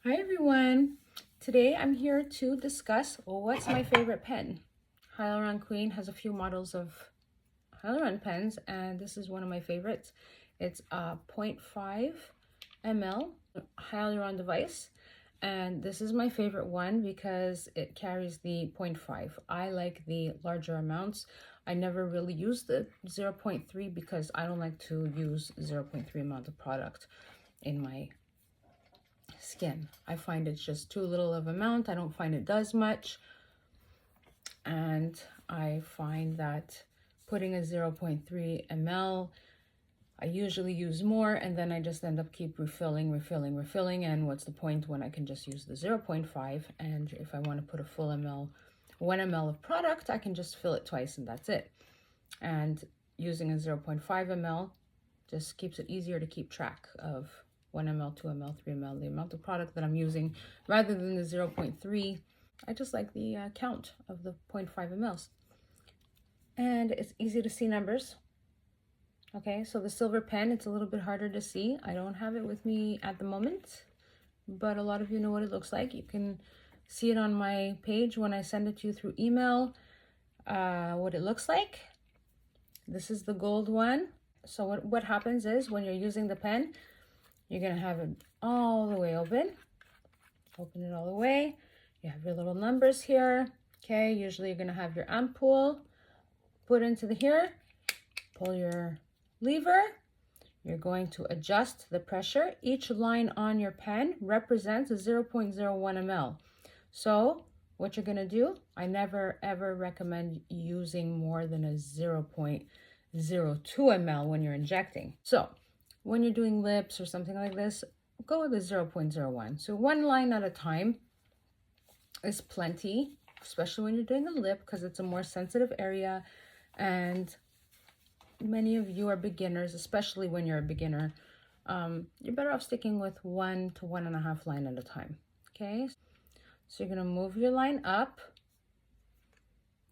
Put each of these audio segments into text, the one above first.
Hi everyone! Today I'm here to discuss what's my favorite pen. Hyaluron Queen has a few models of Hyaluron pens and this is one of my favorites. It's a 0.5 ml Hyaluron device and this is my favorite one because it carries the 0.5. I like the larger amounts. I never really use the 0.3 because I don't like to use 0.3 amount of product in my skin. I find it's just too little of amount. I don't find it does much. And I find that putting a 0.3 ml, I usually use more and then I just end up keep refilling. And what's the point when I can just use the 0.5? And if I want to put a full ml, 1 ml of product, I can just fill it twice and that's it. And using a 0.5 ml just keeps it easier to keep track of 1 ml, 2 ml, 3 ml, the amount of product that I'm using rather than the 0.3. I just like the count of the 0.5 mls. And it's easy to see numbers. Okay, so the silver pen, it's a little bit harder to see. I don't have it with me at the moment, but a lot of you know what it looks like. You can see it on my page when I send it to you through email, what it looks like. This is the gold one. So what happens is when you're using the pen, you're going to have it all the way open. Open it all the way. You have your little numbers here. Okay, usually you're going to have your ampoule put into the here. Pull your lever. You're going to adjust the pressure. Each line on your pen represents a 0.01 ml. So what you're going to do, I never ever recommend using more than a 0.02 ml when you're injecting. So when you're doing lips or something like this, go with a 0.01. So 1 line at a time is plenty, especially when you're doing a lip because it's a more sensitive area. And many of you are beginners, especially when you're a beginner. You're better off sticking with 1 to 1.5 line at a time. Okay, so you're going to move your line up.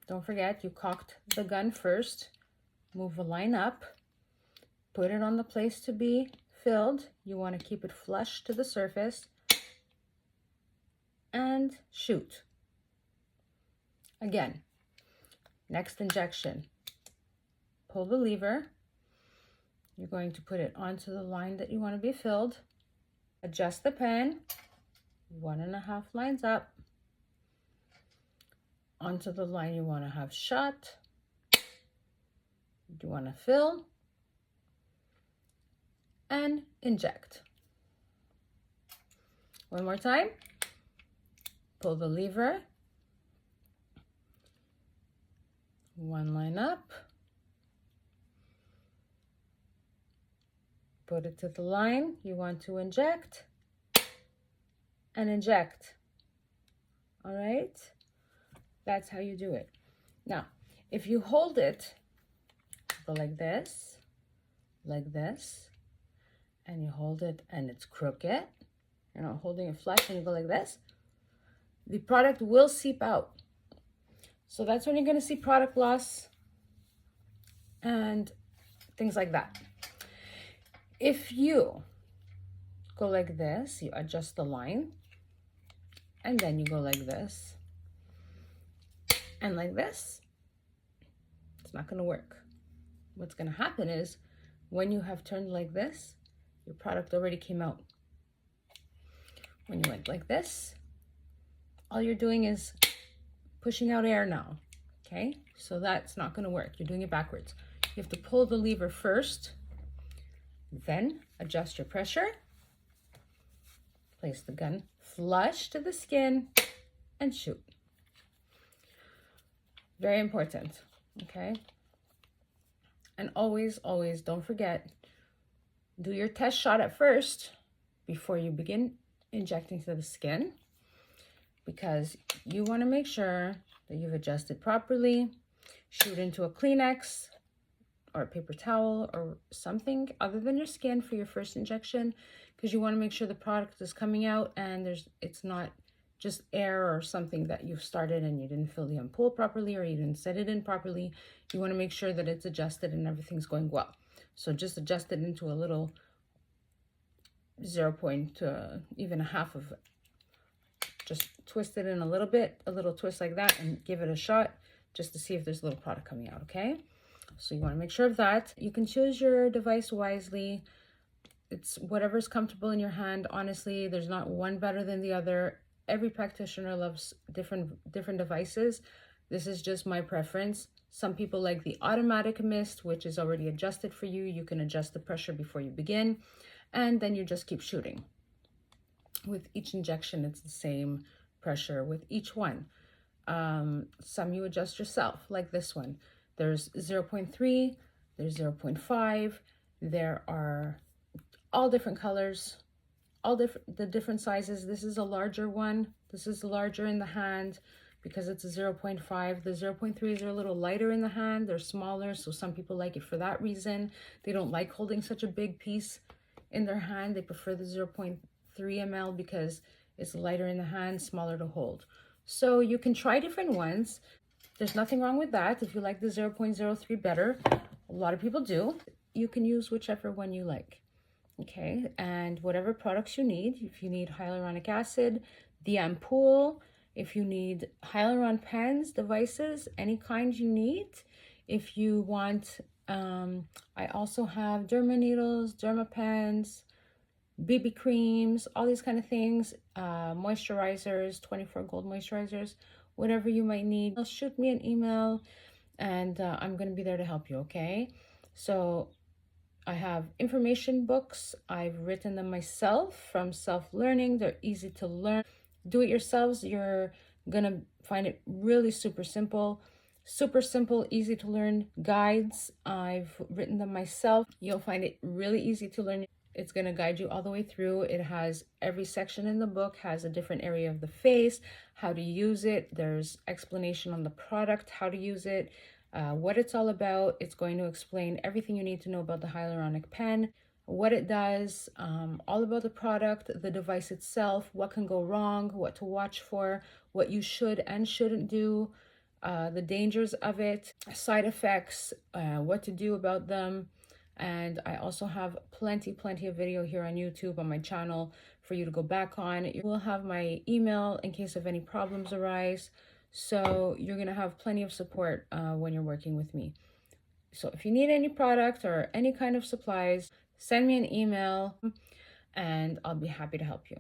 Don't forget, you cocked the gun first. Move the line up. Put it on the place to be filled. You want to keep it flush to the surface. And shoot. Again, next injection. Pull the lever. You're going to put it onto the line that you want to be filled. Adjust the pen. 1.5 lines up. Onto the line you want to have shut. You want to fill. And inject. One more time. Pull the lever. 1 line up. Put it to the line you want to inject. And inject. All right? That's how you do it. Now, if you hold it, go like this, and you hold it and it's crooked, you're not holding it flush and you go like this, the product will seep out. So that's when you're going to see product loss and things like that. If you go like this, you adjust the line, and then you go like this, and like this, it's not going to work. What's going to happen is when you have turned like this, your product already came out. When you went like this, all you're doing is pushing out air now. Okay, so that's not going to work. You're doing it backwards. You have to pull the lever first, then adjust your pressure, place the gun flush to the skin, and shoot. Very important. Okay, and always don't forget, do your test shot at first before you begin injecting to the skin, because you want to make sure that you've adjusted properly. Shoot into a Kleenex or a paper towel or something other than your skin for your first injection, because you want to make sure the product is coming out and it's not just air or something that you've started and you didn't fill the ampoule properly or you didn't set it in properly. You want to make sure that it's adjusted and everything's going well. So just adjust it into a little 0. Even a half of Just twist it in a little twist like that, and give it a shot just to see if there's a little product coming out, okay? So you want to make sure of that. You can choose your device wisely. It's whatever's comfortable in your hand. Honestly, there's not one better than the other. Every practitioner loves different devices. This is just my preference. Some people like the automatic mist, which is already adjusted for you. You can adjust the pressure before you begin, and then you just keep shooting. With each injection, it's the same pressure with each one. Some you adjust yourself, like this one. There's 0.3, there's 0.5, there are all different colors, the different sizes. This is a larger one. This is larger in the hand because it's a 0.5. The 0.3s are a little lighter in the hand. They're smaller, so some people like it for that reason. They don't like holding such a big piece in their hand. They prefer the 0.3 ml because it's lighter in the hand, smaller to hold. So you can try different ones. There's nothing wrong with that. If you like the 0.03 better, a lot of people do. You can use whichever one you like. Okay, and whatever products you need, if you need hyaluronic acid, the ampoule, if you need hyaluron pens, devices, any kind you need. If you want, I also have derma needles, derma pens, BB creams, all these kind of things, moisturizers, 24 gold moisturizers, whatever you might need. Shoot me an email, and I'm going to be there to help you, okay? So I have information books. I've written them myself from self-learning. They're easy to learn. Do it yourselves. You're gonna find it really super simple, easy to learn guides. I've written them myself. You'll find it really easy to learn. It's gonna guide you all the way through. It has every section in the book, has a different area of the face, how to use it. There's explanation on the product, how to use it, what it's all about. It's going to explain everything you need to know about the hyaluronic pen, what it does, all about the product, the device itself, what can go wrong, what to watch for, what you should and shouldn't do, the dangers of it, side effects, what to do about them. And I also have plenty of video here on YouTube on my channel for you to go back on. You will have my email in case of any problems arise. So you're going to have plenty of support when you're working with me. So if you need any product or any kind of supplies, send me an email and I'll be happy to help you.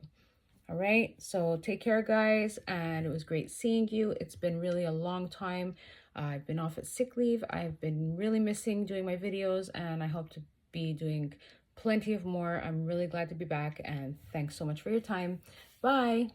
All right, so take care, guys, and it was great seeing you. It's been really a long time. I've been off at sick leave. I've been really missing doing my videos, and I hope to be doing plenty of more. I'm really glad to be back, and thanks so much for your time. Bye.